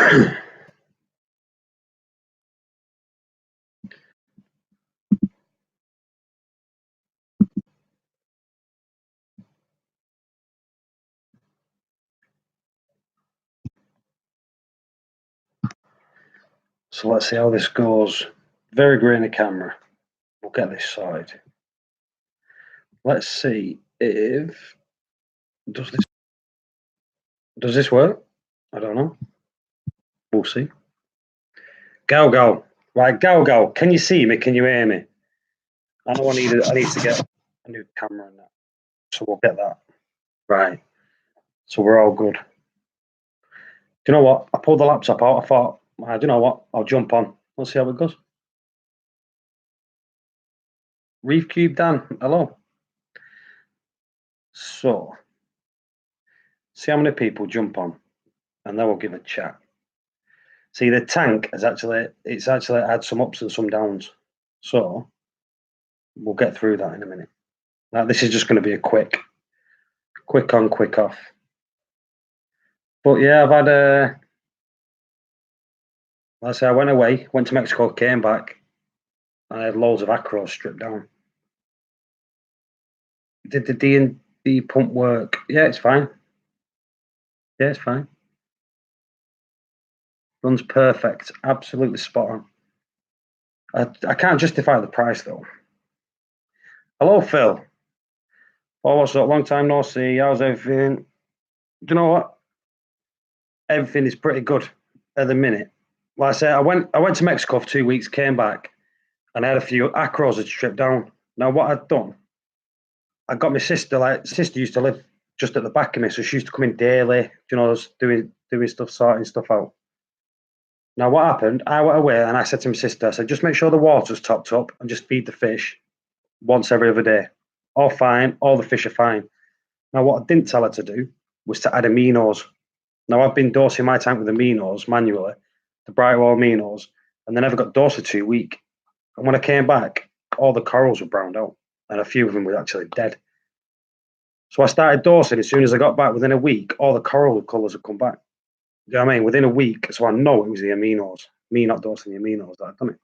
So let's see how this goes. Very grainy camera. We'll get this sorted. Let's see if does this work? I don't know. We'll see. Go. Right, go. Can you see me? Can you hear me? I know I need to get a new camera and that. So we'll get that. Right. So we're all good. Do you know what? I pulled the laptop out. I thought, do you know what? I'll jump on. Let's see how it goes. Reef Cube Dan, hello. So, see how many people jump on, and then we'll give a chat. See, the tank has actually had some ups and some downs. So, we'll get through that in a minute. Now, this is just going to be a quick on, quick off. But yeah, I've had let's say I went away, went to Mexico, came back, and I had loads of acros stripped down. Did the D&D pump work? Yeah, it's fine. Yeah, it's fine. Runs perfect. Absolutely spot on. I can't justify the price though. Hello, Phil. Oh, what's up? Long time no see. How's everything? Do you know what? Everything is pretty good at the minute. Like I said, I went to Mexico for 2 weeks, came back, and I had a few acros had stripped down. Now what I'd done, I got my sister. Sister used to live just at the back of me, so she used to come in daily. You know, doing stuff, sorting stuff out. Now what happened? I went away and I said to my sister, I said, just make sure the water's topped up and just feed the fish once every other day. All fine, all the fish are fine. Now what I didn't tell her to do was to add aminos. Now I've been dosing my tank with aminos manually, the bright oil aminos, and they never got dosed for 2 weeks. And when I came back, all the corals were browned out, and a few of them were actually dead. So I started dosing as soon as I got back. Within a week, all the coral colours had come back. You know what I mean? Within a week, so I know it was the aminos. Me not dosing the aminos that I'd done it.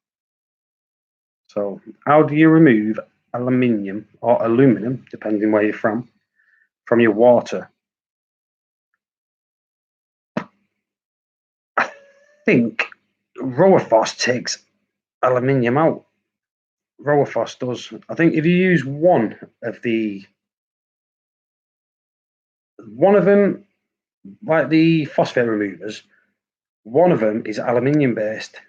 So how do you remove aluminium or aluminum, depending where you're from your water? I think Rowaphos takes aluminium out. Rowaphos does. I think if you use one of them, like the phosphate removers, one of them is aluminium based,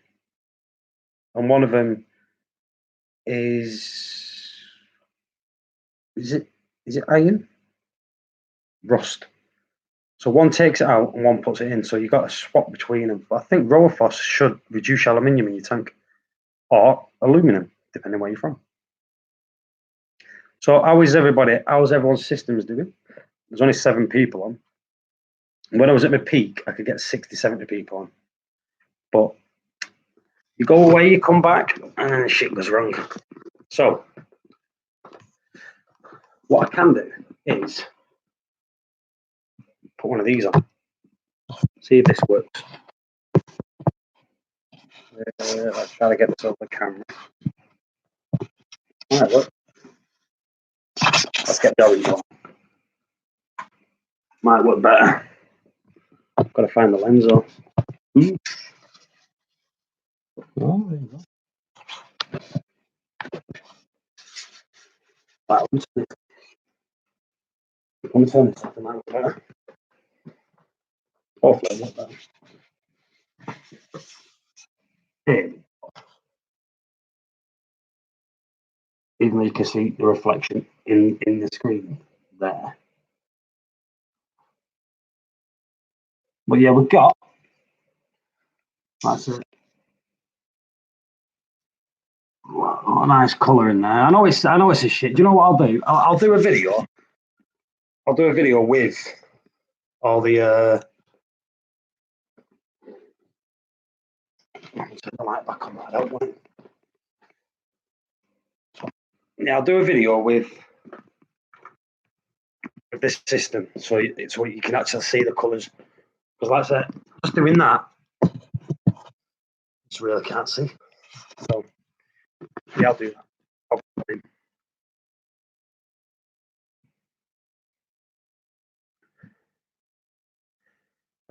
and one of them is it iron? Rust. So one takes it out and one puts it in. So you've got to swap between them. But I think Rowaphos should reduce aluminium in your tank, or aluminum, depending where you're from. So how's everyone's systems doing? There's only 7 people on. When I was at my peak, I could get 60, 70 people on. But you go away, you come back, and shit goes wrong. So what I can do is put one of these on. See if this works. Let's try to get this over the camera. Might work. Let's get the orange on. Might work better. I've got to find the lens though. Oh, there you go. Right, let me turn this off. It might work better. Hopefully it'll work better. Even though you can see the reflection in the screen there. But yeah, we've got, that's it. Oh, a nice colour in there. I know it's a shit. Do you know what I'll do? I'll do a video. I'll do a video with all the turn the light back on that, don't want it. Yeah, I'll do a video with this system so you can actually see the colours. Because like I said, just doing that, just really can't see. So yeah, I'll do that. I'll put it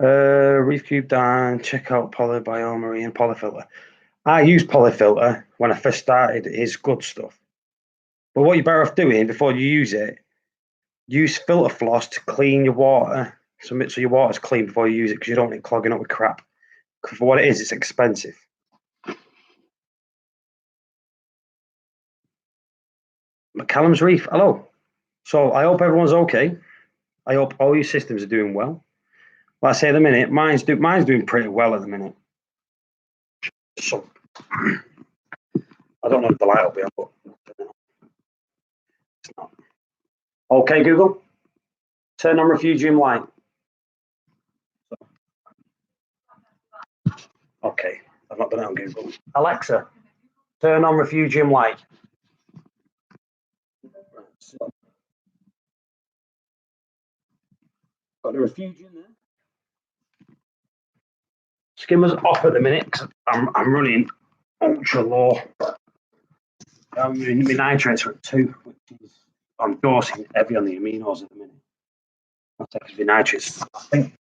in. Reef Cube down, check out Polybiomarine and Polyfilter. I used Polyfilter when I first started. It is good stuff. But what you're better off doing before you use it, use filter floss to clean your water. So your water's clean before you use it because you don't want it clogging up with crap. For what it is, it's expensive. McCallum's Reef, hello. So I hope everyone's okay. I hope all your systems are doing well. Like I say, at the minute, mine's doing pretty well at the minute. So I don't know if the light will be on, but it's not. Okay, Google, turn on Refugium light. Okay, I've not done it on Google. Alexa, turn on Refugium light. So, got the Refugium there. Skimmer's off at the minute because I'm running ultra low. My nitrates are at 2, which is I'm dosing heavy on the aminos at the minute. I'll take the nitrates. I think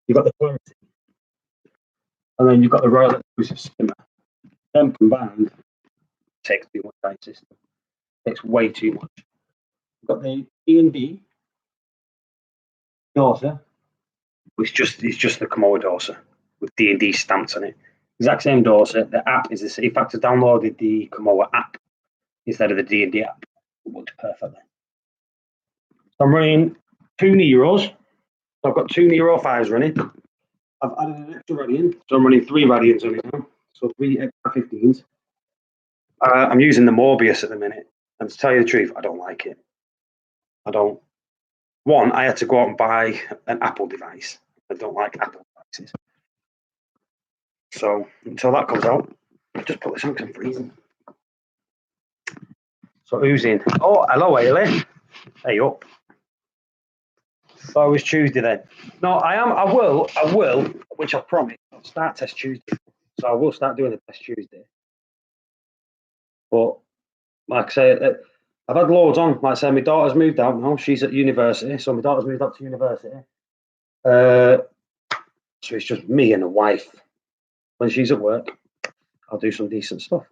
you've got the quality, and then you've got the Royal Exclusive Skimmer. Them combined takes too much diet system. Takes way too much. You've got the D&D doser, which it's just the Komodo doser with D&D stamped on it. Exact same doser. The app is the same. In fact, I downloaded the Komodo app instead of the D&D app. It worked perfectly. So I'm running 2 Neros. So I've got 2 Nero 5s running. I've added an extra Radian, so I'm running 3 Radians on it now. So 3 extra 15s. I'm using the Morbius at the minute. And to tell you the truth, I don't like it. I don't. One, I had to go out and buy an Apple device. I don't like Apple devices. So until that comes out, I'll just put this on because I'm freezing. So who's in? Oh, hello, Ailey. Hey, up. So it's Tuesday then. No, I will, which I promise. I'll start test Tuesday. So I will start doing the test Tuesday. But like I say, I've had loads on. Like I say, my daughter's moved out now. She's at university. So my daughter's moved up to university. So it's just me and the wife. When she's at work, I'll do some decent stuff.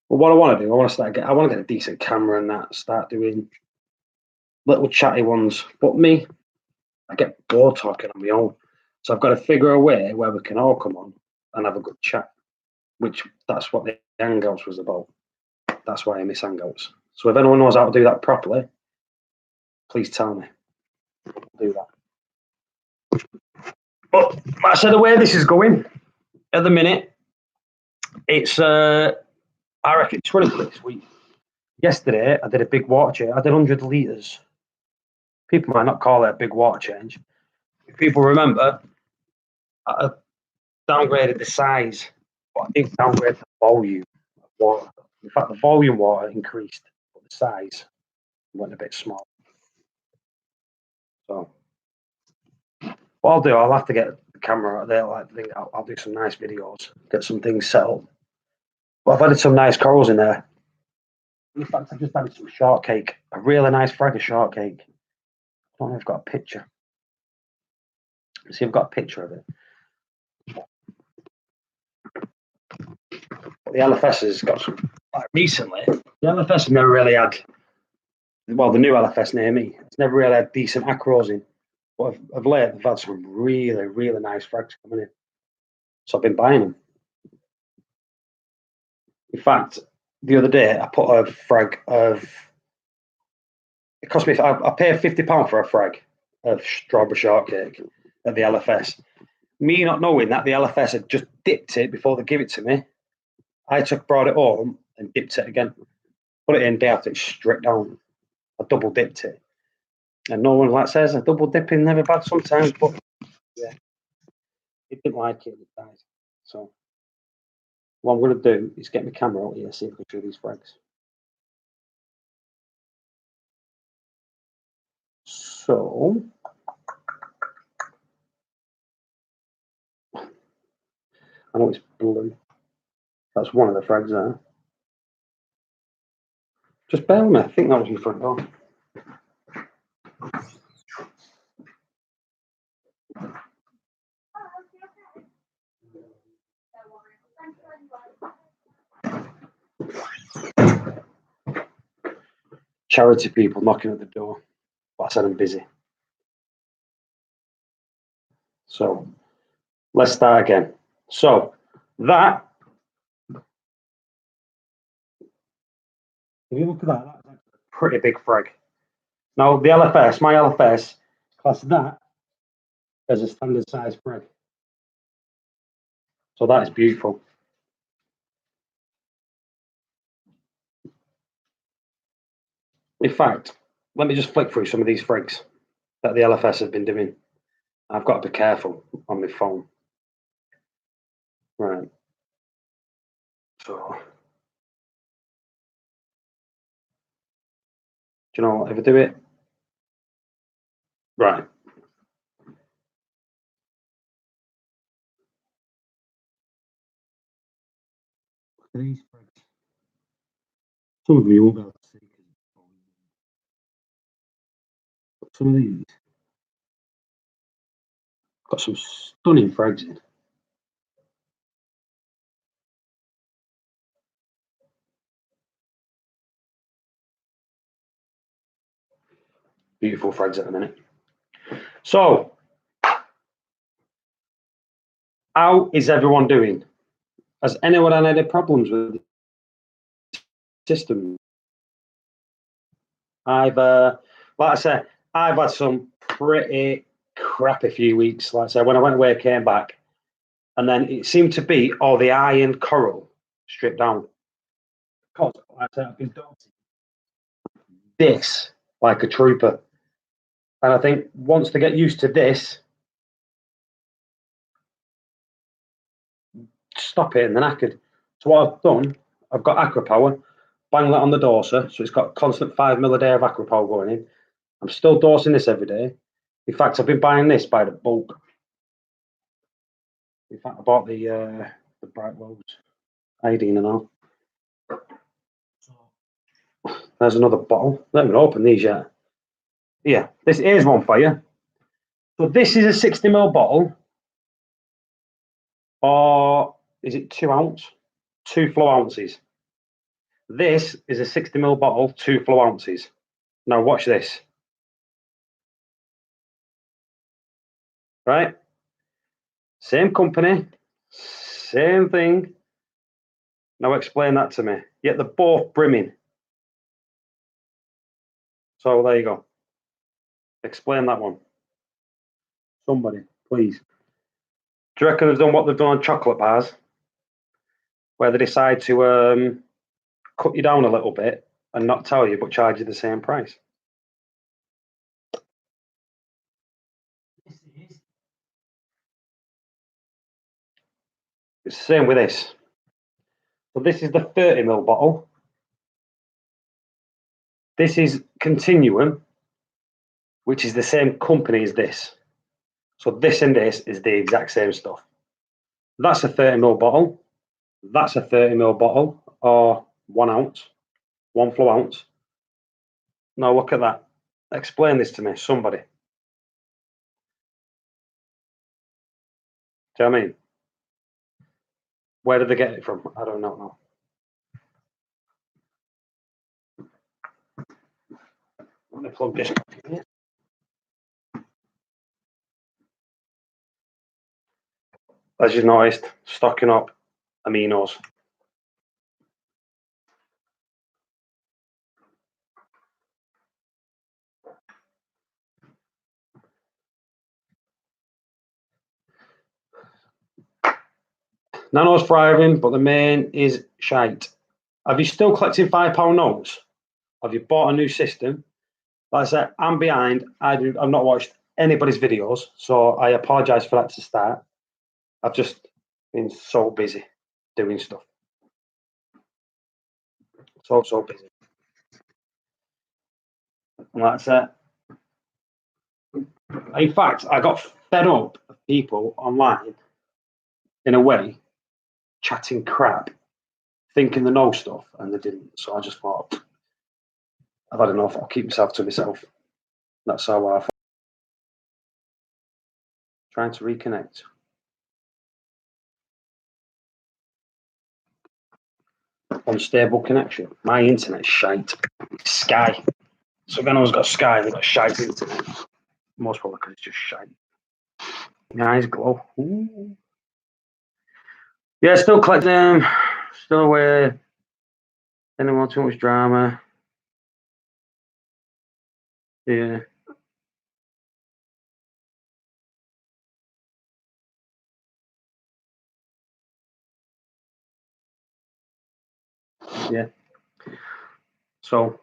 But what I want to do, I want to get a decent camera and that, start doing little chatty ones. But me, I get bored talking on my own. So I've got to figure a way where we can all come on and have a good chat. That's what the Hangouts was about. That's why I miss Hangouts. So if anyone knows how to do that properly, please tell me. I'll do that. But like I said, the way this is going at the minute, it's I reckon it's running for this week. Yesterday, I did a big water change. I did 100 litres. People might not call it a big water change. If people remember, I downgraded the size, but I didn't downgrade the volume of water. In fact, the volume water increased, but the size went a bit small. So what I'll do, I'll have to get the camera out there. I'll do some nice videos, get some things set up. But I've added some nice corals in there. In fact, I've just added some shortcake, a really nice frag of shortcake. I don't know if I've got a picture. Let's see if I've got a picture of it. But the LFS has got some, like recently, the LFS has never really had, well, the new LFS near me, it's never really had decent acros in. But of late, they've had some really, really nice frags coming in. So I've been buying them. In fact, the other day, I put a frag of, it cost me, I paid £50 for a frag of strawberry shortcake at the LFS. Me not knowing that the LFS had just dipped it before they give it to me, I brought it home and dipped it again. Put it in day after, it's straight down. I double dipped it. And no one like says a double dipping never bad sometimes, but yeah, it didn't like it, guys. So what I'm going to do is get my camera out here, see if I can do these frags. So I know it's blue. That's one of the frags there. Just bear with me. I think that was your front door. Charity people knocking at the door. But I said I'm busy. So let's start again. So that, if you look at that, that's a pretty big frag. Now the LFS, my LFS, class that as a standard size frag. So that is beautiful. In fact, let me just flick through some of these frags that the LFS have been doing. I've got to be careful on my phone. Right. So, do you know what? If I do it, right. Look at these frags. Some of them you won't be able to see. Some of these got some stunning frags in. Beautiful frags at the minute. So, how is everyone doing? Has anyone had any problems with the system? Like I said, I've had some pretty crappy few weeks. Like I said, when I went away, I came back, and then it seemed to be all the iron coral stripped down. Because, like I said, I've been daunting this like a trooper. And I think once they get used to this, stop it and then I could. So what I've done, I've got aqua power, bang that on the doser, so it's got constant 5 mil a day of aqua power going in. I'm still dosing this every day. In fact, I've been buying this by the bulk. In fact, I bought the bright loads, iodine and all. There's another bottle. I haven't even opened these yet. Yeah, here's one for you. So this is a 60 ml bottle, or is it 2 ounce? 2 flow ounces. This is a 60 ml bottle, 2 flow ounces. Now watch this. Right? Same company, same thing. Now explain that to me. Yet they're both brimming. So there you go. Explain that one. Somebody, please. Do you reckon they've done what they've done on chocolate bars? Where they decide to cut you down a little bit and not tell you, but charge you the same price? It's the same with this. So this is the 30 ml bottle. This is Continuum, which is the same company as this. So this and this is the exact same stuff. That's a 30 ml bottle. That's a 30 ml bottle, or 1 ounce, 1 flow ounce. Now look at that. Explain this to me, somebody. Do you know what I mean? Where did they get it from? I don't know. Let me plug this in. As you've noticed, stocking up aminos. Nano's thriving, but the main is shite. Have you still collecting £5 notes? Have you bought a new system? Like I said, I'm behind. I've not watched anybody's videos, so I apologise for that to start. I've just been so busy doing stuff. So busy. And that's it. In fact, I got fed up of people online, in a way, chatting crap thinking they know stuff, and they didn't. So I just thought, I've had enough. I'll keep myself to myself. That's how I thought. Trying to reconnect. Unstable connection. My internet's shite. Sky. So if anyone's got Sky, they've got shite internet. Most probably because it's just shite. My eyes glow. Ooh. Yeah, still collecting them. Still away. Didn't want too much drama. Yeah. Yeah. So,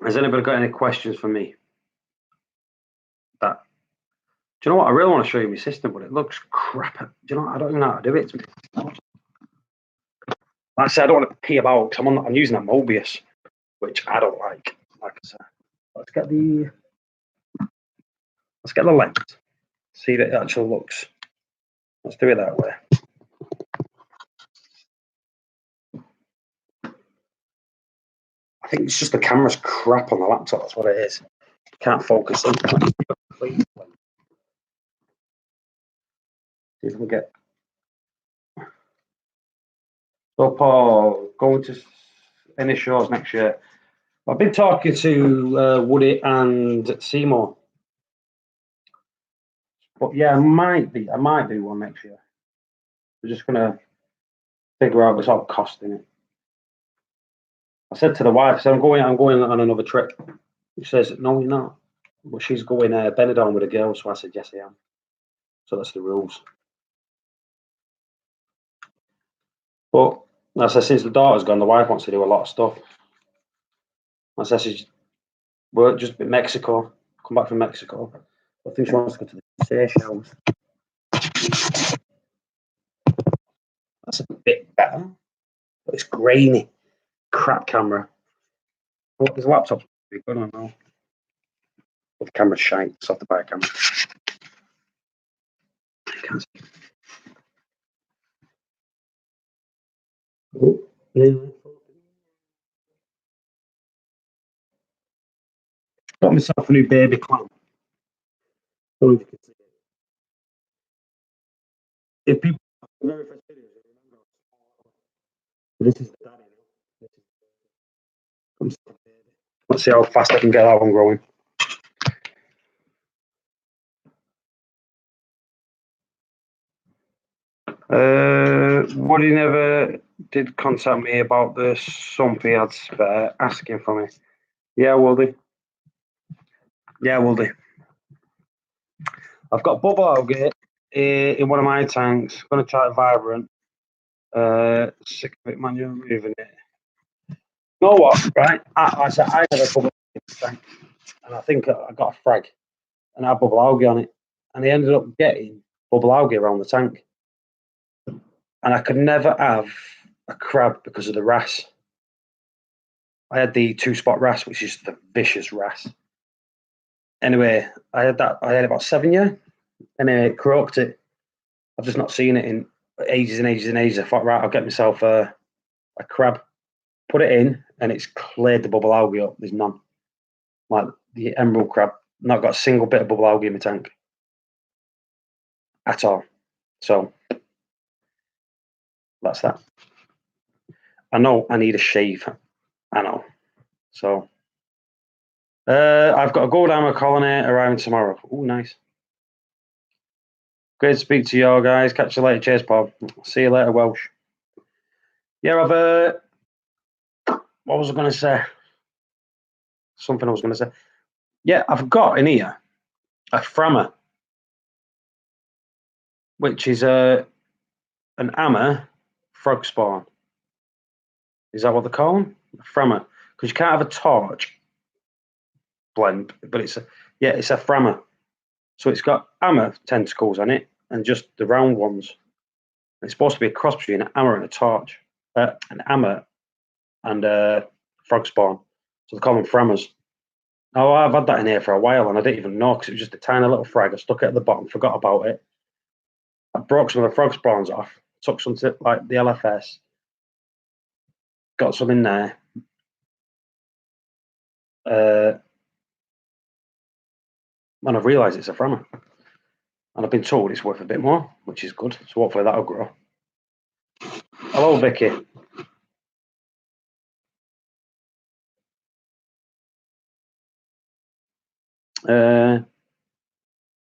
has anybody got any questions for me? That, do you know what? I really want to show you my system, but it looks crap. Do you know? I don't even know how to do it. Like I said, I don't want to pee about because I'm using a Mobius, which I don't like. Like I said, let's get the lens. See if it actually looks. Let's do it that way. I think it's just the camera's crap on the laptop. That's what it is. Can't focus in. See if we can get. So, Paul, going to any shows next year? I've been talking to Woody and Seymour, but yeah, I might do one next year. We're just gonna figure out what's all costing it. I said to the wife, I said, I'm going on another trip. She says, no, you're not. But she's going Benidorm with a girl, so I said, yes, I am. So that's the rules. But as I said, since the daughter's gone, the wife wants to do a lot of stuff. I said, we're just in Mexico, come back from Mexico. I think she wants to go to the Seychelles. That's a bit better, but it's grainy. Crap camera. Well, his laptop's pretty good, I don't know. But the camera's shite, so I have to buy a camera. I can't see. Oh, yeah. Got myself a new baby clam. Don't know if you can see it. If people very first videos, they remember. This is the daddy now. This is Let's see how fast I can get that one growing. Woody never did contact me about the sump he had spare, asking for me. Yeah, Woody. Yeah, Woody. I've got bubble algae in one of my tanks. Going to try Vibrant. Sick of it, man. You're moving it. You know what? Right? I said I had a bubble algae in the tank, and I think I got a frag, and I had bubble algae on it, and he ended up getting bubble algae around the tank, and I could never have a crab because of the wrasse. I had the 2-spot wrasse, which is the vicious wrasse. Anyway, I had that. I had about 7 years, and it croaked it. I've just not seen it in ages and ages and ages. I thought, right, I'll get myself a crab, put it in, and it's cleared the bubble algae up. There's none. Like the emerald crab, not got a single bit of bubble algae in my tank at all. So that's that. I know I need a shave. I know. So I've got a gold armor colony arriving tomorrow. Oh, nice. Great to speak to you all, guys. Catch you later. Cheers, Bob. See you later, Welsh. Yeah, what was I going to say? Something I was going to say. Yeah, I've got in here a Frammer, which is an Ammer frog spawn. Is that what they call them? Frammer. Because you can't have a torch blend, but it's a Frammer. So it's got Ammer tentacles on it and just the round ones. It's supposed to be a cross between an Ammer and a torch. An Ammer and a frog spawn. So they call them Frammers. Oh, I've had that in here for a while and I didn't even know because it was just a tiny little frag. I stuck it at the bottom, forgot about it. I broke some of the frog spawns off, took some to like the LFS, got some in there. And I've realised it's a Frammer. And I've been told it's worth a bit more, which is good. So hopefully that'll grow. Hello, Vicky.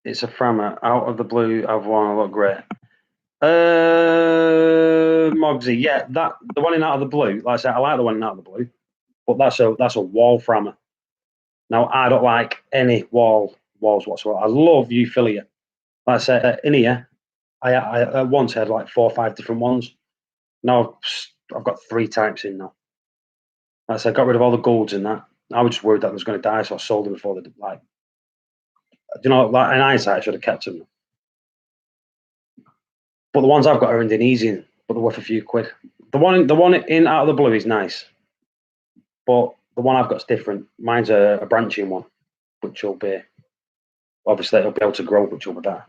It's a Frammer. Out of the blue, I've won. I look great. Mogsy, yeah, the one in Out of the Blue. Like I said, I like the one in Out of the Blue, but that's a wall Frammer. Now I don't like any walls whatsoever. I love Euphilia. Like I said, in here, I once had like 4 or 5 different ones. Now I've got 3 types in now. Like I said, I got rid of all the golds in that. I was just worried that I was going to die, so I sold them before they like. You know, like in hindsight, I should have kept them. But the ones I've got are Indonesian, but they're worth a few quid. The one in Out of the Blue is nice, but the one I've got is different. Mine's a branching one, which will be obviously it'll be able to grow, which will be better.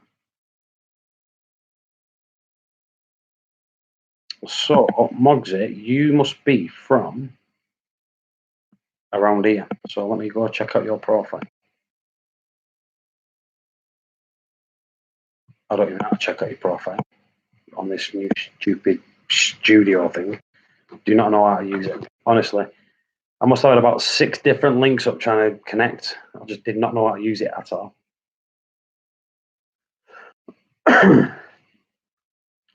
So, Mogsy, you must be from around here. So let me go check out your profile. I don't even know how to check out your profile on this new stupid studio thing. Do not know how to use it. Honestly, I must have had about 6 different links up trying to connect. I just did not know how to use it at all.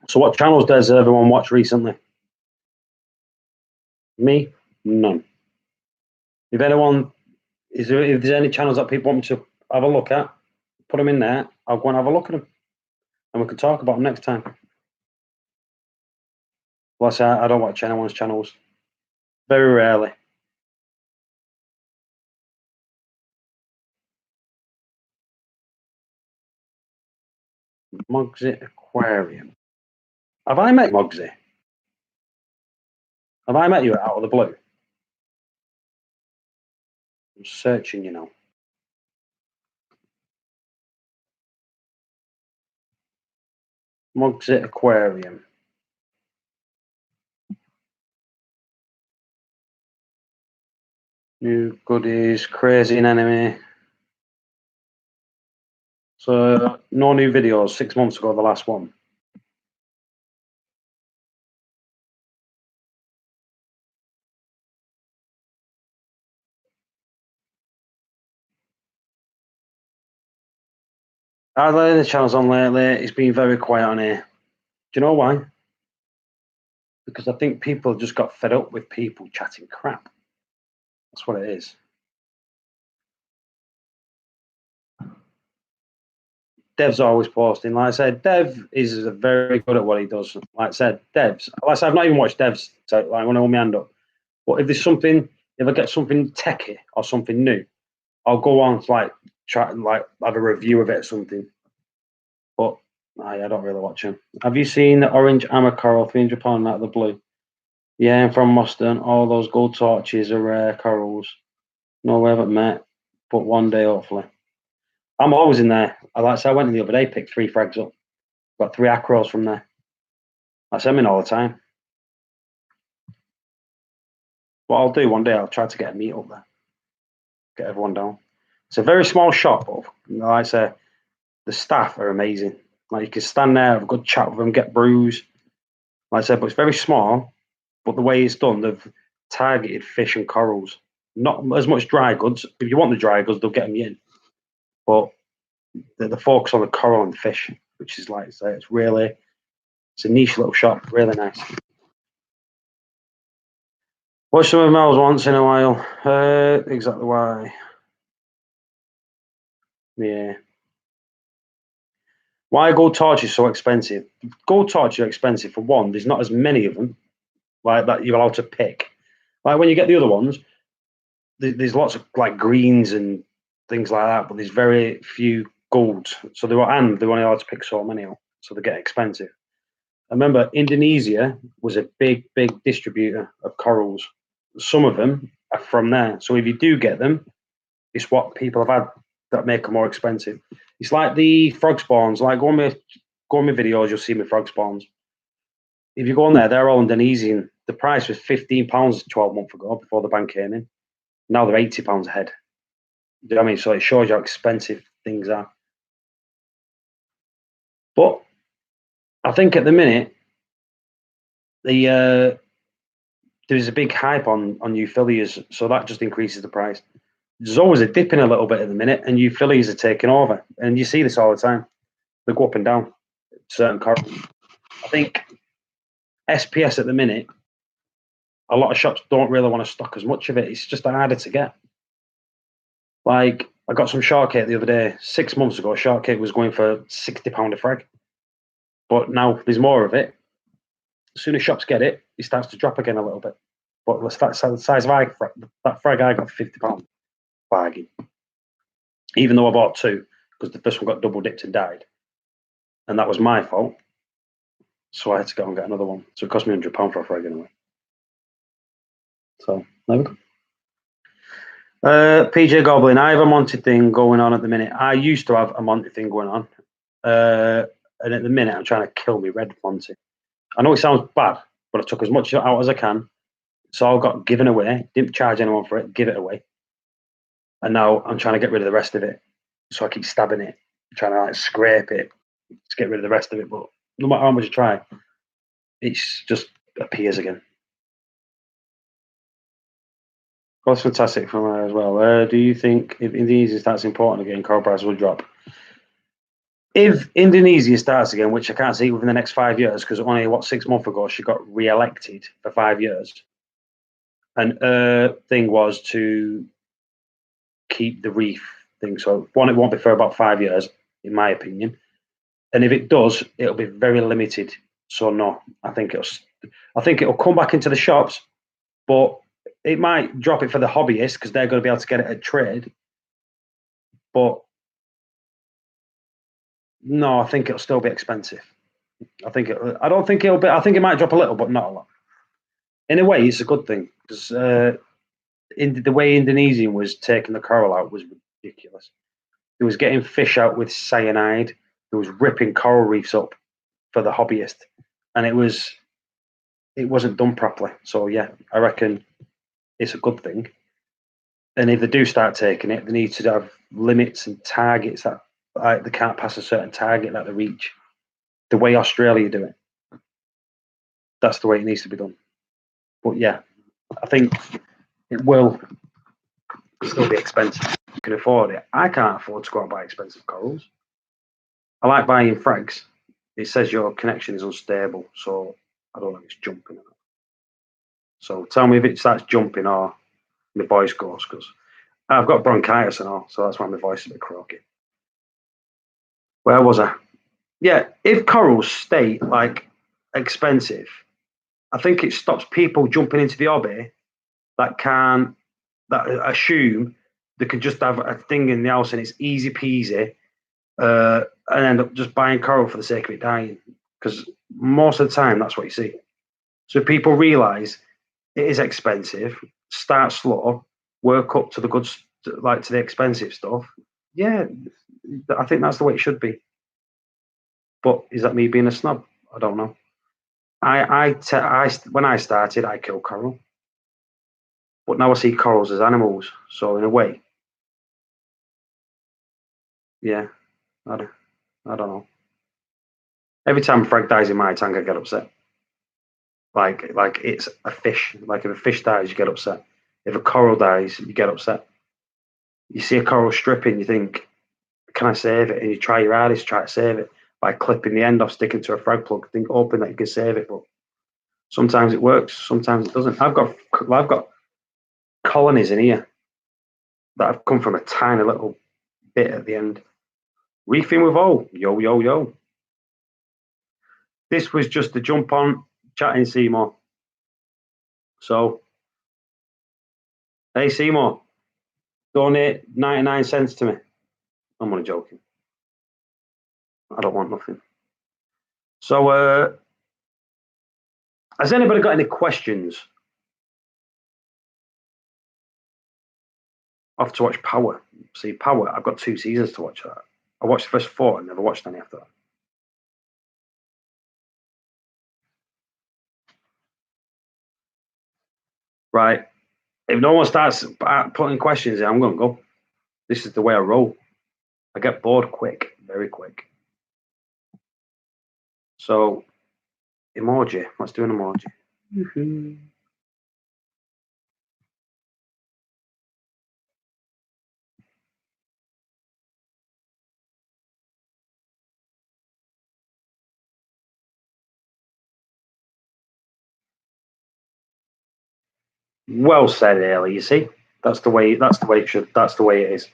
So what channels does everyone watch recently? Me? None. If there's any channels that people want me to have a look at, put them in there. I'll go and have a look at them, and we can talk about them next time. Well, I don't watch anyone's channels. Very rarely. Mogsy Aquarium. Have I met Mogsy? Have I met you out of the blue? I'm searching, you know. Mogsy Aquarium. New goodies, crazy enemy. So no new videos. 6 months ago, the last one. I've had the channels on lately. It's been very quiet on here. Do you know why? Because I think people just got fed up with people chatting crap. That's what it is. Dev's always posting. Like I said, Dev is very good at what he does. Like I said, I've not even watched Dev's. So like, I want to hold my hand up. But if there's something, if I get something techie or something new, I'll go on to like try and like have a review of it or something. But I don't really watch him. Have you seen the orange hammer coral, £300 out of the blue? Yeah, I'm from Moston. All those gold torches are rare corals. No, we haven't met, but one day hopefully. I'm always in there. I went in the other day, picked 3 frags up. Got 3 acros from there. I'm in all the time. What I'll do one day, I'll try to get a meet up there. Get everyone down. It's a very small shop, but like I say, the staff are amazing. Like you can stand there, have a good chat with them, get brews. Like I said, but it's very small. But the way it's done, they've targeted fish and corals. Not as much dry goods. If you want the dry goods, they'll get them in. But the focus on the coral and fish, which is like I say, it's a niche little shop, really nice. Watch some of Mel's once in a while. Exactly why. Yeah. Why gold torches so expensive? Gold torches are expensive for one. There's not as many of them, like that you're allowed to pick. Like when you get the other ones, there's lots of like greens and things like that, but there's very few golds. So they're only allowed to pick so many, so they get expensive. I remember Indonesia was a big distributor of corals. Some of them are from there. So if you do get them, it's what people have had that make them more expensive. It's like the frog spawns. Like go on my videos, you'll see my frog spawns. if you go on there, they're all Indonesian. The price was £15 12 months ago before the ban came in. Now they're £80 a head. Do you know what I mean? So it shows you how expensive things are. But I think at the minute, there's a big hype on euphyllias, so that just increases the price. There's always a dip in a little bit at the minute, and euphyllias are taking over. And you see this all the time. They go up and down certain corals. I think SPS at the minute, a lot of shops don't really want to stock as much of it. It's just harder to get. Like, I got some shortcake the other day. 6 months ago, shortcake was going for £60 a frag. But now there's more of it. As soon as shops get it, it starts to drop again a little bit. But the size of that frag I got for £50, bargain. Even though I bought two, because the first one got double dipped and died. And that was my fault. So I had to go and get another one. So it cost me £100 for a frag anyway. So there we go. PJ Goblin, I have a Monty thing going on at the minute. I used to have a Monty thing going on. And at the minute, I'm trying to kill me red Monty. I know it sounds bad, but I took as much out as I can. It's all got given away. Didn't charge anyone for it. Give it away. And now I'm trying to get rid of the rest of it. So I keep stabbing it, trying to like scrape it to get rid of the rest of it. But no matter how much I try, it's just appears again. That's fantastic from her as well. Do you think if Indonesia starts important again, coral prices will drop? If Indonesia starts again, which I can't see within the next 5 years, because only 6 months ago she got re-elected for 5 years, and her thing was to keep the reef thing. So one, it won't be for about 5 years, in my opinion. And if it does, it'll be very limited. So no, I think it'll come back into the shops, but it might drop it for the hobbyists because they're going to be able to get it at trade. But no, I think it'll still be expensive. I don't think it'll be. I think it might drop a little, but not a lot. In a way, it's a good thing because in the way Indonesian was taking the coral out was ridiculous. It was getting fish out with cyanide. It was ripping coral reefs up for the hobbyist, and it wasn't done properly. So yeah, I reckon it's a good thing. And if they do start taking it, they need to have limits and targets that they can't pass a certain target that they reach. The way Australia do it, that's the way it needs to be done. But yeah, I think it will still be expensive. You can afford it. I can't afford to go and buy expensive corals. I like buying frags. It says your connection is unstable, so I don't know if it's jumping. So tell me if it starts jumping or my voice goes, because I've got bronchitis and all, so that's why my voice is a bit croaky. Where was I? Yeah, if corals stay like expensive, I think it stops people jumping into the hobby that assume they can just have a thing in the house and it's easy peasy, and end up just buying coral for the sake of it dying. Because most of the time, that's what you see. So people realise it is expensive. Start slow, work up to the good, like to the expensive stuff. Yeah, I think that's the way it should be. But is that me being a snob? I don't know. When I started, I killed coral, but now I see corals as animals. So in a way, yeah, I don't, I don't know. Every time a frag dies in my tank, I get upset. Like it's a fish. Like if a fish dies, you get upset. If a coral dies, you get upset. You see a coral stripping, you think, "Can I save it?" And you try your hardest to try to save it by clipping the end off, sticking to a frag plug, think hoping that you can save it. But sometimes it works, sometimes it doesn't. I've got colonies in here that have come from a tiny little bit at the end. Reefing with all, yo yo yo. This was just a jump on chatting Seymour. So, hey Seymour, donate 99 cents to me. I'm only joking. I don't want nothing. So, has anybody got any questions? I have to watch Power. See, Power, I've got 2 seasons to watch that. I watched the first 4 and never watched any after that. Right. If no one starts putting questions in, I'm going to go. This is the way I roll. I get bored quick, very quick. So, emoji. Let's do an emoji. Well said, Ailey. You see, that's the way. That's the way it should. That's the way it is.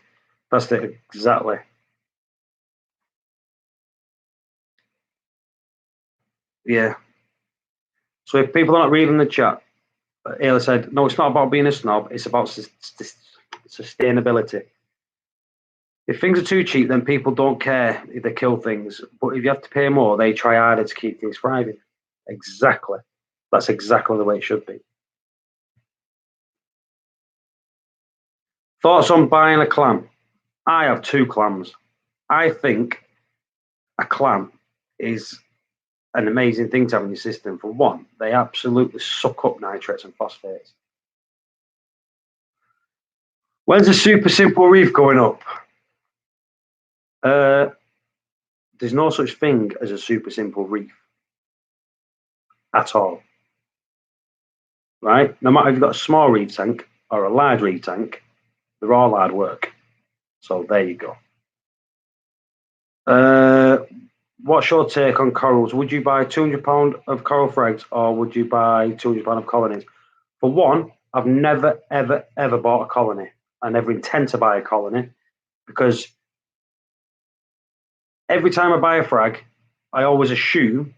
That's the exactly. Yeah. So if people aren't reading the chat, Ailey said, "No, it's not about being a snob. It's about sustainability. If things are too cheap, then people don't care if they kill things. But if you have to pay more, they try harder to keep things thriving." Exactly. That's exactly the way it should be. Thoughts on buying a clam? I have two clams. I think a clam is an amazing thing to have in your system. For one, they absolutely suck up nitrates and phosphates. When's the super simple reef going up? Uh, there's no such thing as a super simple reef at all, right? No matter if you've got a small reef tank or a large reef tank, they're all hard work. So there you go. What's your take on corals? Would you buy £200 of coral frags or would you buy £200 of colonies? For one, I've never, ever, ever bought a colony. I never intend to buy a colony because every time I buy a frag, I always assume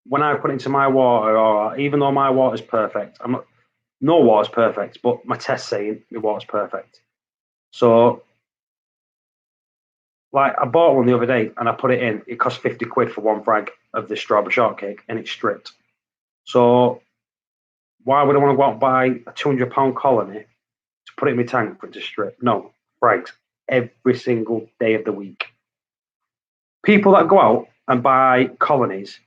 when I put it into my water, or even though my water's perfect, I'm not, no water's perfect, but my test's saying my water's perfect. So, like, I bought one the other day and I put it in. It cost 50 quid for one frag of this strawberry shortcake and it's stripped. So, why would I want to go out and buy a £200 colony to put it in my tank for it to strip? No, frags every single day of the week. People that go out and buy colonies,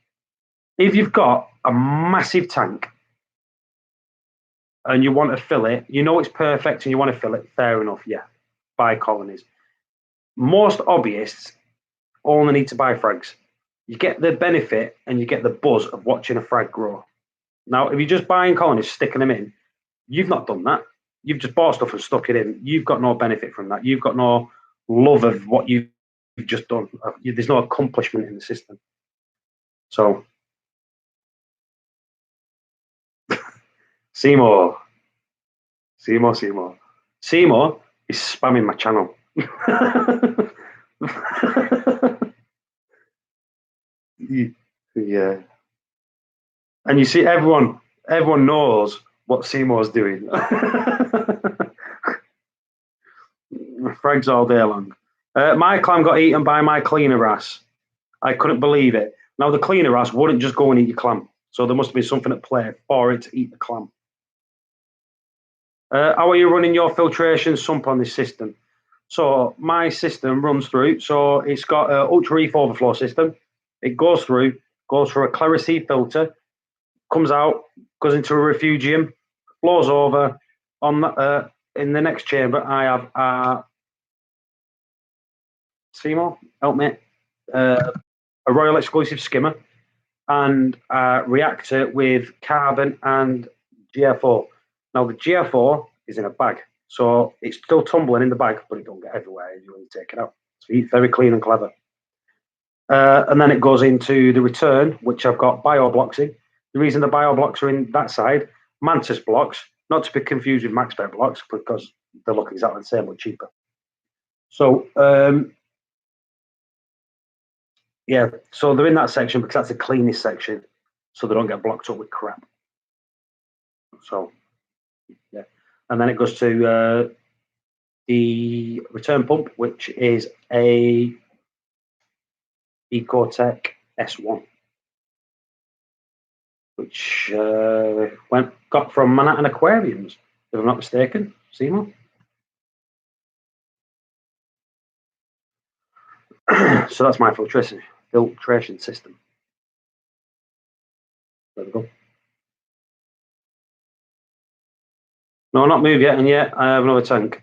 if you've got a massive tank and you want to fill it, you know it's perfect and you want to fill it, fair enough, yeah, buy colonies. Most hobbyists only need to buy frags. You get the benefit and you get the buzz of watching a frag grow. Now, if you're just buying colonies, sticking them in, you've not done that. You've just bought stuff and stuck it in. You've got no benefit from that. You've got no love of what you've just done. There's no accomplishment in the system. So, Seymour, Seymour is spamming my channel. Yeah. And you see, everyone knows what Seymour's doing. Frags all day long. My clam got eaten by my cleaner ass. I couldn't believe it. Now the cleaner ass wouldn't just go and eat your clam, so there must be something at play for it to eat the clam. How are you running your filtration sump on this system? So my system runs through. So it's got an ultra reef overflow system. It goes through a Clarity filter, comes out, goes into a refugium, flows over. On in the next chamber, I have Seymour, help me, a Royal exclusive skimmer, and a reactor with carbon and GFO. Now the GFO is in a bag, so it's still tumbling in the bag, but it don't get everywhere when you take it out. So it's very clean and clever. And then it goes into the return, which I've got bio blocks in. The reason the bio blocks are in that side, Mantis blocks, not to be confused with MaxBet blocks, because they look exactly the same but cheaper. So yeah, so they're in that section because that's the cleanest section, so they don't get blocked up with crap. So yeah, and then it goes to the return pump, which is a Ecotech S1, which got from Manhattan Aquariums, if I'm not mistaken, Seymour. So that's my filtration system. There we go. No, not moved yet, and yet I have another tank.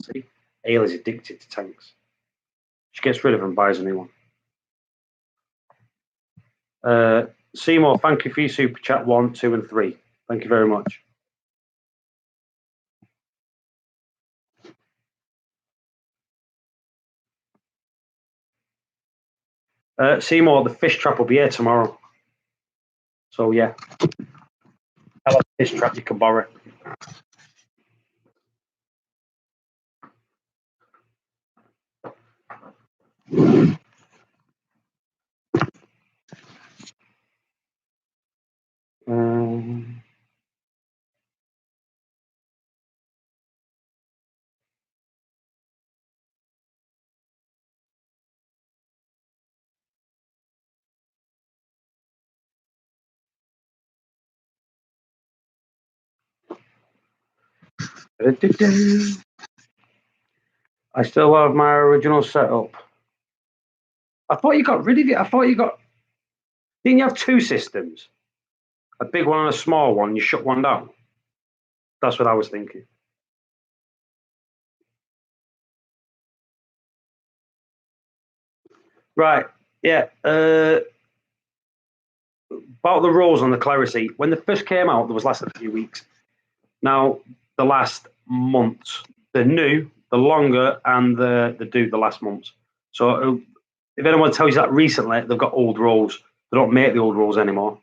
See, Ayla's addicted to tanks. She gets rid of them, buys a new one. Seymour, thank you for your super chat 1, 2, and 3. Thank you very much. Seymour, the fish trap will be here tomorrow. So yeah, I have a fish trap you can borrow. I still have my original setup. I thought you got rid of it. I thought you got. Didn't you have two systems? A big one and a small one. You shut one down. That's what I was thinking. Right. Yeah. About the rules on the clarity. When the fish came out, there was less than a few weeks. Now, the last months, the new, the longer, and the do the last months. So if anyone tells you that recently, they've got old rules. They don't make the old rules anymore.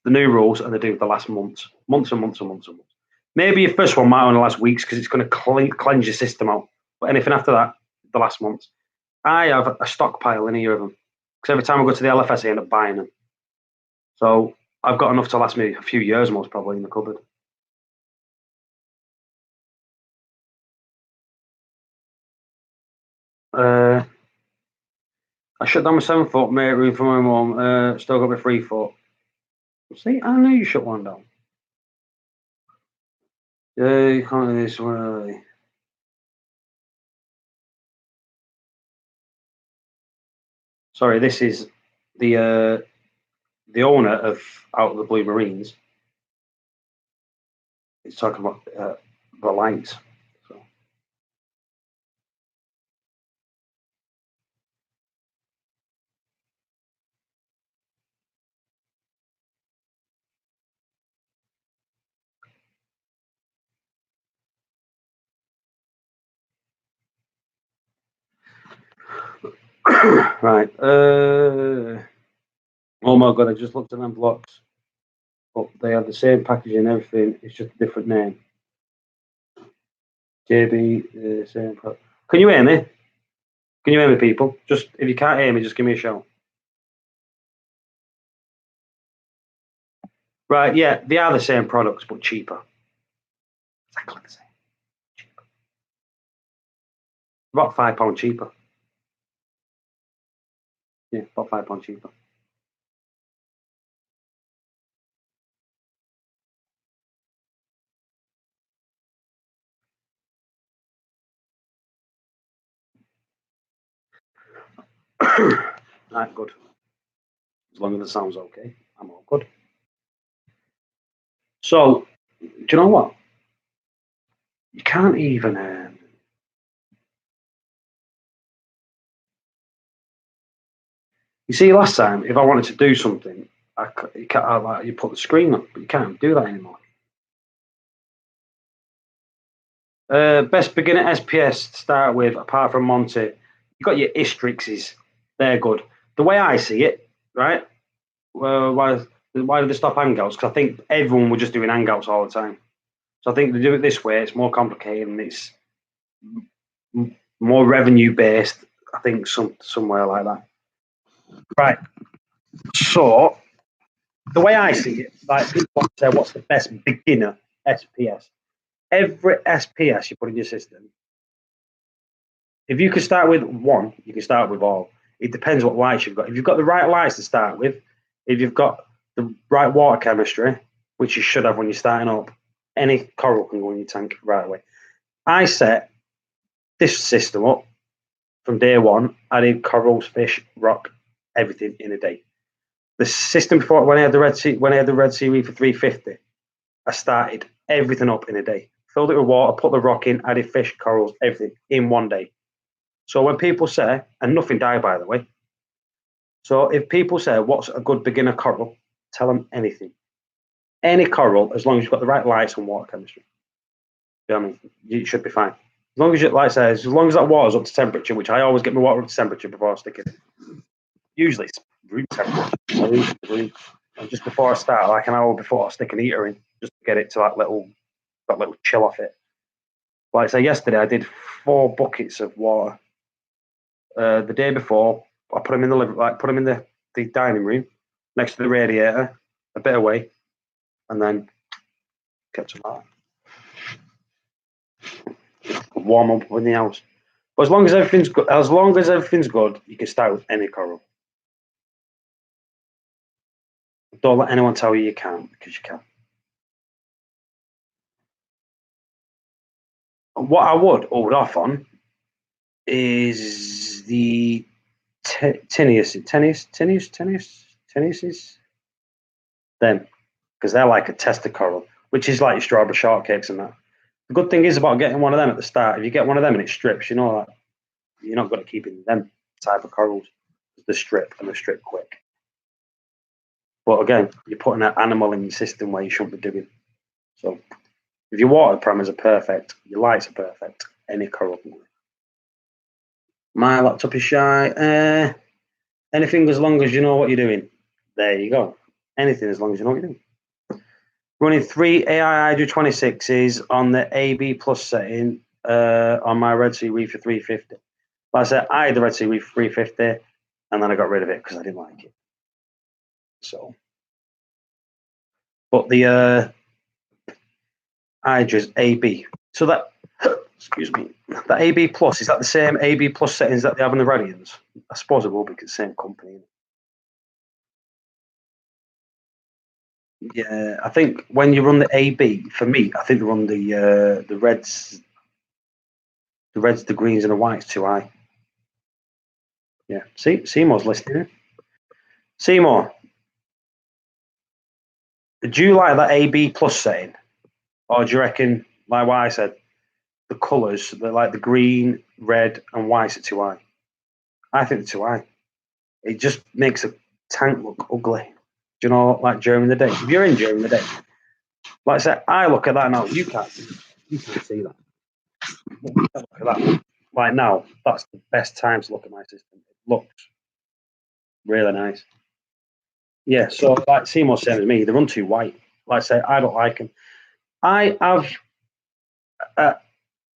The new rules, and they do the last months. Months and months and months and months. Maybe your first one might only last weeks because it's going to cleanse your system out. But anything after that, the last months. I have a stockpile in here of them. Because every time I go to the LFS, I end up buying them. So I've got enough to last me a few years, most probably, in the cupboard. I shut down my 7 foot, mate, room for my mum. Still got my 3 foot. See, I knew you shut one down. Yeah, you can't do this one early. Sorry, this is the owner of Out of the Blue Marines. He's talking about the lights. So. Right. Oh my god! I just looked at them blocks, but they have the same packaging and everything. It's just a different name. JB, same. Can you hear me? Can you hear me, people? Just if you can't hear me, just give me a shout. Right, yeah, they are the same products but cheaper. Exactly the same. Cheaper. About £5 cheaper. Yeah, about £5 cheaper. Right, good. As long as it sounds okay, I'm all good. So, do you know what? You can't even. You see, last time, if I wanted to do something, you put the screen up, but you can't do that anymore. Best beginner SPS to start with, apart from Monty. You got your Istrixes. They're good. The way I see it, right? Why did they stop hangouts? Because I think everyone was just doing hangouts all the time. So I think they do it this way. It's more complicated and it's more revenue based. I think somewhere like that. Right. So the way I see it, like people say, what's the best beginner SPS? Every SPS you put in your system, if you can start with one, you can start with all. It depends what lights you've got. If you've got the right lights to start with, if you've got the right water chemistry, which you should have when you're starting up, any coral can go in your tank right away. I set this system up from day one. I did corals, fish, rock, everything in a day. The system before when I had the Red Sea Reef for 350, I started everything up in a day. filled it with water, put the rock in, added fish, corals, everything in one day. So when people say, and nothing died by the way. So if people say, what's a good beginner coral? Tell them anything. Any coral, as long as you've got the right lights and water chemistry. You know what I mean? You should be fine. As long as you, like I say, as long as that water's up to temperature, which I always get my water up to temperature before I stick it. Usually it's room temperature. And just before I start, like an hour before I stick an heater in, just to get it to that little chill off it. Like I say, yesterday I did 4 buckets of water. The day before, I put them in the dining room next to the radiator, a bit away, and then kept them out. Warm up in the house. But as long as everything's good, you can start with any coral. Don't let anyone tell you can't, because you can. And what I would hold off on is the tennises, them, because they're like a tester coral, which is like your strawberry shortcakes and that. The good thing is about getting one of them at the start. If you get one of them and it strips, you know that you're not going to keep in them type of corals. The strip and the strip quick. But again, you're putting an animal in your system where you shouldn't be doing. So if your water parameters are perfect, your lights are perfect, any coral can work. My laptop is shy. Anything as long as you know what you're doing. There you go. Anything as long as you know what you're doing. Running 3 AI Hydro 26s on the AB plus setting on my Red Sea Reef for 350. Like I said, I had the Red Sea Reef 350 and then I got rid of it because I didn't like it. So, but the Hydra's AB. So that, excuse me, that AB plus, is that the same AB plus settings that they have in the Radians? I suppose it will be because it's the same company. Yeah, I think when you run the AB, for me, I think they run the reds, the greens, and the whites too high. Yeah, see, Seymour's listening. Seymour, do you like that AB plus setting, or do you reckon, like what I said, the colours, like the green, red, and white are too high? I think they're too high. It just makes a tank look ugly. Do you know, like during the day? If you're in during the day, like I said, I look at that now. You can't see that. Look at that. Like now, that's the best time to look at my system. It looks really nice. Yeah, so like Seymour's saying to me, they run too white. Like I say, I don't like them. I have a,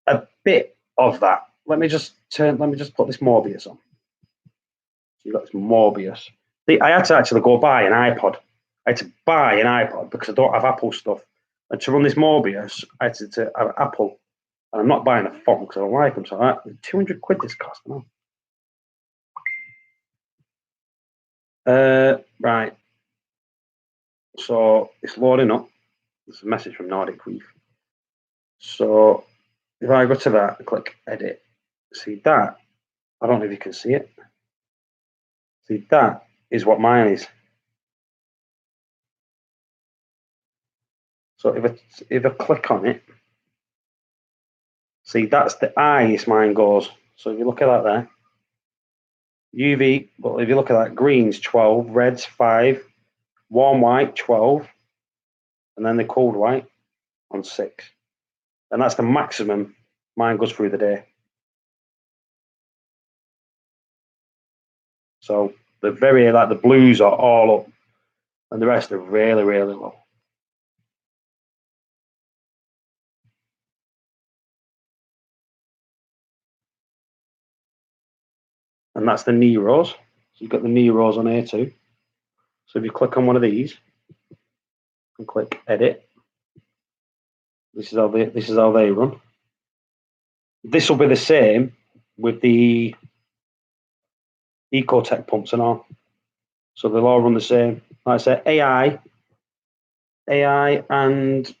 a bit of that. Let me just put this Morbius on. You got this Morbius. See, I had to actually go buy an iPod. I had to buy an iPod because I don't have Apple stuff. And to run this Morbius, I had to have Apple. And I'm not buying a phone because I don't like them. So £200 this cost. No. Right. So it's loading up. It's a message from Nordic Reef. So if I go to that and click edit, see that? I don't know if you can see it. See, that is what mine is. So if I click on it, see, that's the highest mine goes. So if you look at that there, UV, well, if you look at that, greens 12, reds 5, warm white 12, and then the cold white on 6. And that's the maximum mine goes through the day. So the the blues are all up, and the rest are really, really low. And that's the Neros. So you've got the Neros on here too. So if you click on one of these and click edit, this is how they run. This will be the same with the Ecotech pumps and all. So they'll all run the same. Like I said, AI and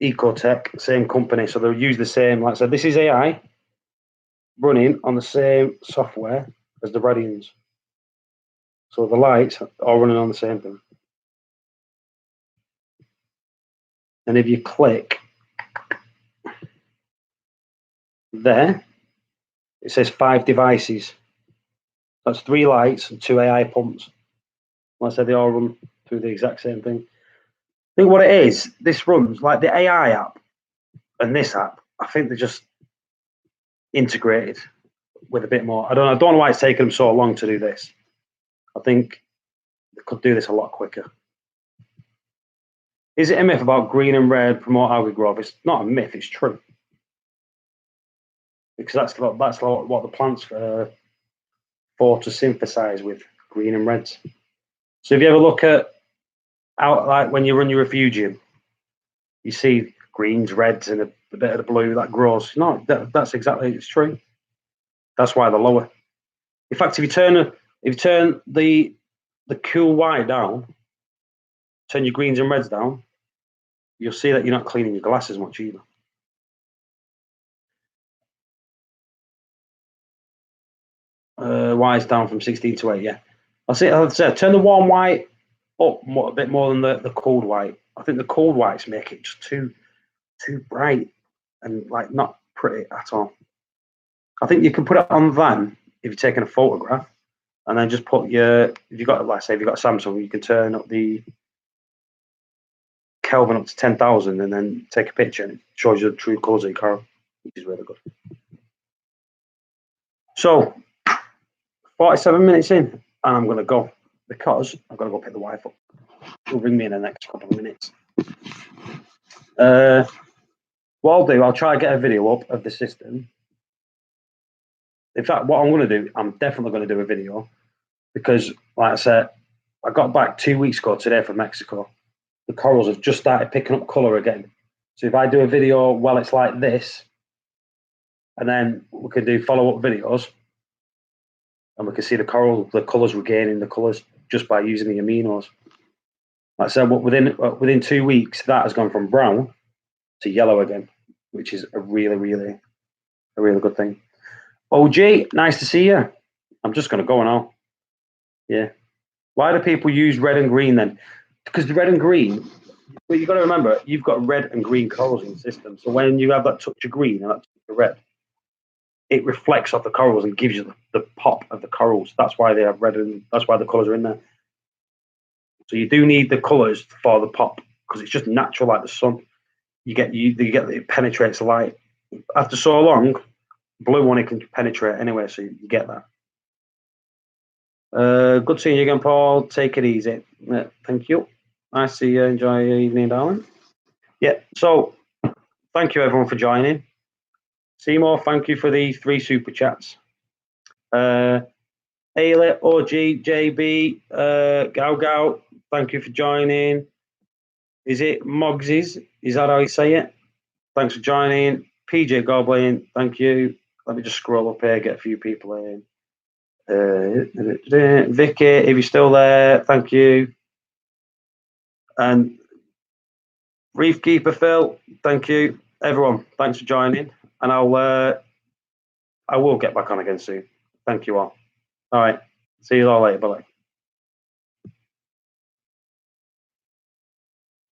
Ecotech, same company. So they'll use the same. Like I said, this is AI running on the same software as the Radians. So the lights are all running on the same thing. And if you click There, it says 5 devices. That's 3 lights and 2 AI pumps. Like I said, they all run through the exact same thing. I think what it is, this runs like the AI app and this app. I think they're just integrated with a bit more. I don't know why it's taken them so long to do this. I think they could do this a lot quicker. Is it a myth about green and red promote algae growth? It's not a myth, it's true. Because that's what the plants photosynthesize with, green and reds. So if you ever look at out like when you run your refugium, you see greens, reds, and a bit of the blue that grows. No, that's exactly, it's true. That's why they're lower. In fact, if you turn the cool white down, turn your greens and reds down, you'll see that you're not cleaning your glass as much either. White's down from 16 to 8, yeah. I'll say turn the warm white up a bit more than the cold white. I think the cold whites make it just too bright and like not pretty at all. I think you can put it on then if you're taking a photograph, and then just put if you've got a Samsung, you can turn up the Kelvin up to 10,000 and then take a picture, and it shows you the true colours of your coral, which is really good. So 47 minutes in, and I'm going to go because I've got to go pick the wife up. She'll ring me in the next couple of minutes. What I'll do, I'll try to get a video up of the system. In fact, what I'm going to do, I'm definitely going to do a video because, like I said, I got back 2 weeks ago today from Mexico. The corals have just started picking up colour again. So if I do a video while it's like this, and then we can do follow-up videos, and we can see the colours regaining the colours just by using the aminos. Like I said, within 2 weeks, that has gone from brown to yellow again, which is a really good thing. OG, nice to see you. I'm just going to go now. Yeah. Why do people use red and green then? Because the red and green, well, you've got to remember, you've got red and green corals in the system. So when you have that touch of green and that touch of red, it reflects off the corals and gives you the pop of the corals. That's why they have red, and that's why the colours are in there. So you do need the colours for the pop because it's just natural like the sun. You get it penetrates light. After so long, blue one it can penetrate anyway, so you get that. Good seeing you again, Paul. Take it easy. Thank you. Nice to see you. Enjoy your evening, darling. Yeah, so thank you everyone for joining. Seymour, thank you for the 3 super chats. Ayla, OG, JB, Gao, thank you for joining. Is it Mogsies? Is that how you say it? Thanks for joining. PJ Goblin, thank you. Let me just scroll up here, get a few people in. Vicky, if you're still there, thank you. And Reef Keeper Phil, thank you. Everyone, thanks for joining. And I will get back on again soon. Thank you all. All right. See you all later. Bye-bye.